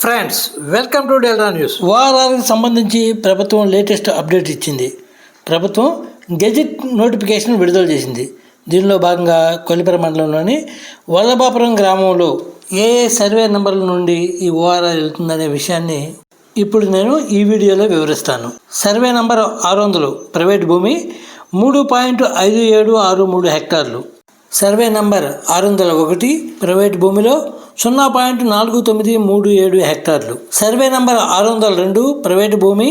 Friends welcome to delta news. వారానికి సంబంధించి ప్రభుత్వం లేటెస్ట్ అప్డేట్ ఇచ్చింది. ప్రభుత్వం గెజిట్ నోటిఫికేషన్ విడుదల చేసింది. దీనిలో భాగంగా కొల్లిపర మండలంలోని వల్లభాపురం గ్రామంలో ఏ సర్వే నెంబర్ల నుండి ఈ ఓఆర్ఆర్ వెళ్తుందనే విషయాన్ని ఇప్పుడు నేను ఈ వీడియోలో వివరిస్తాను. సర్వే నెంబర్ 600 ప్రైవేట్ భూమి 3.5763 హెక్టార్లు. సర్వే నంబర్ 601 ప్రైవేట్ భూమిలో 0.4937 హెక్టార్లు. సర్వే నంబర్ 602 ప్రైవేటు భూమి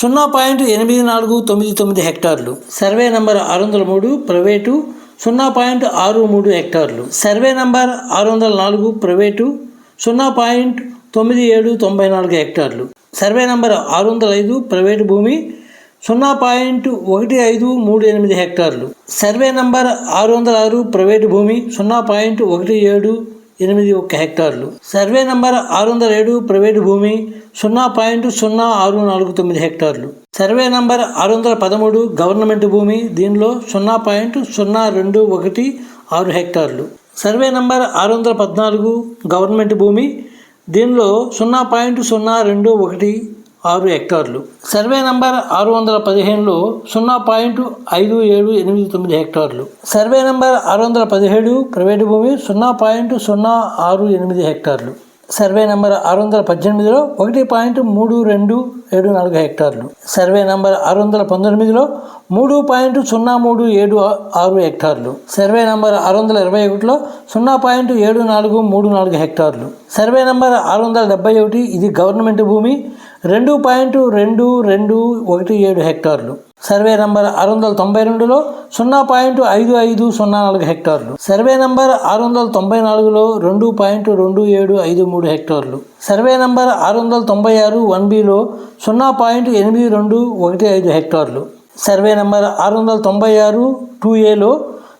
0.8499 హెక్టార్లు. సర్వే నంబర్ 603 ప్రైవేటు 0.63 హెక్టార్లు. సర్వే నంబర్ 604 ప్రైవేటు 0.9794 హెక్టార్లు. సర్వే నంబర్ 605 ప్రైవేటు భూమి 0.1538 హెక్టార్లు. సర్వే నంబర్ 606 ప్రైవేటు భూమి 0.1781 హెక్టార్లు. సర్వే నంబర్ 607 ప్రైవేటు భూమి 0.0649 హెక్టార్లు. సర్వే నంబర్ 613 గవర్నమెంట్ భూమి, దీనిలో 0.0216 హెక్టార్లు. సర్వే నంబర్ 614 గవర్నమెంట్ భూమి, దీనిలో 0.0216 హెక్టార్లు. సర్వే నంబర్ 615లో 0.5789 హెక్టార్లు. సర్వే నంబర్ 617 ప్రైవేటు భూమి 0.068 హెక్టార్లు. సర్వే నంబర్ 618లో 1.3274 హెక్టార్లు. సర్వే నంబర్ 619లో 3.0376 హెక్టార్లు. సర్వే నంబర్ 621లో 0.7434 హెక్టార్లు. సర్వే నంబర్ 671 ఇది గవర్నమెంట్ భూమి 2.2217 హెక్టార్లు. సర్వే నంబర్ 692లో 0.5504 హెక్టార్లు. సర్వే నంబర్ 694లో 2.2753 హెక్టార్లు. సర్వే నంబర్ 696 1బిలో 0.8215 హెక్టార్లు. సర్వే నంబర్ 696 2ఏలో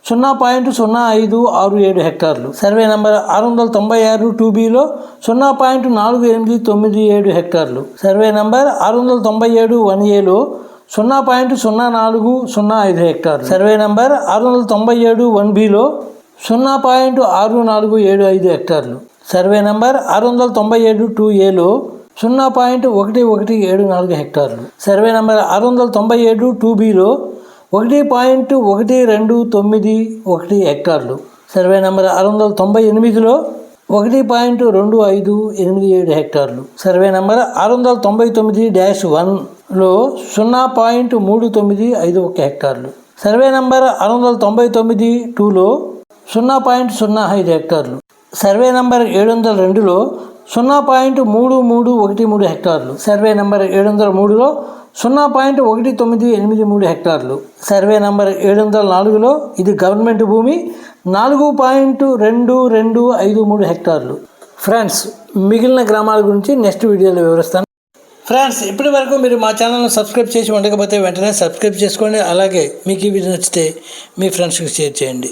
0.0567 హెక్టార్లు. సర్వే నంబర్ 696 2బిలో 0.4897 హెక్టార్లు. సర్వే నంబర్ 697 1ఏలో 0.0405 హెక్టార్లు. సర్వే నంబర్ 697 1బిలో 0.6475 హెక్టార్లు. సర్వే నంబర్ 697 2ఏలో 0.1174 హెక్టార్లు. సర్వే నంబర్ 697 2బిలో 1.1291 హెక్టార్లు. సర్వే నంబర్ 698లో 1.2587 హెక్టార్లు. సర్వే నంబర్ 699-1లో 0.3951 హెక్టార్లు. సర్వే నంబర్ 699-2లో 0.05 హెక్టార్లు. సర్వే నంబర్ 702లో 0.3313 హెక్టార్లు. సర్వే నంబర్ 703లో 0.1983 హెక్టార్లు. సర్వే నంబర్ 704లో ఇది గవర్నమెంట్ భూమి 4.2253 హెక్టార్లు. ఫ్రెండ్స్, మిగిలిన గ్రామాల గురించి నెక్స్ట్ వీడియోలో వివరిస్తాను. ఫ్రెండ్స్, ఇప్పటి వరకు మీరు మా ఛానల్ని సబ్స్క్రైబ్ చేసి ఉండకపోతే వెంటనే సబ్స్క్రైబ్ చేసుకోండి. అలాగే మీకు ఈ వీడియో నచ్చితే మీ ఫ్రెండ్స్కి షేర్ చేయండి.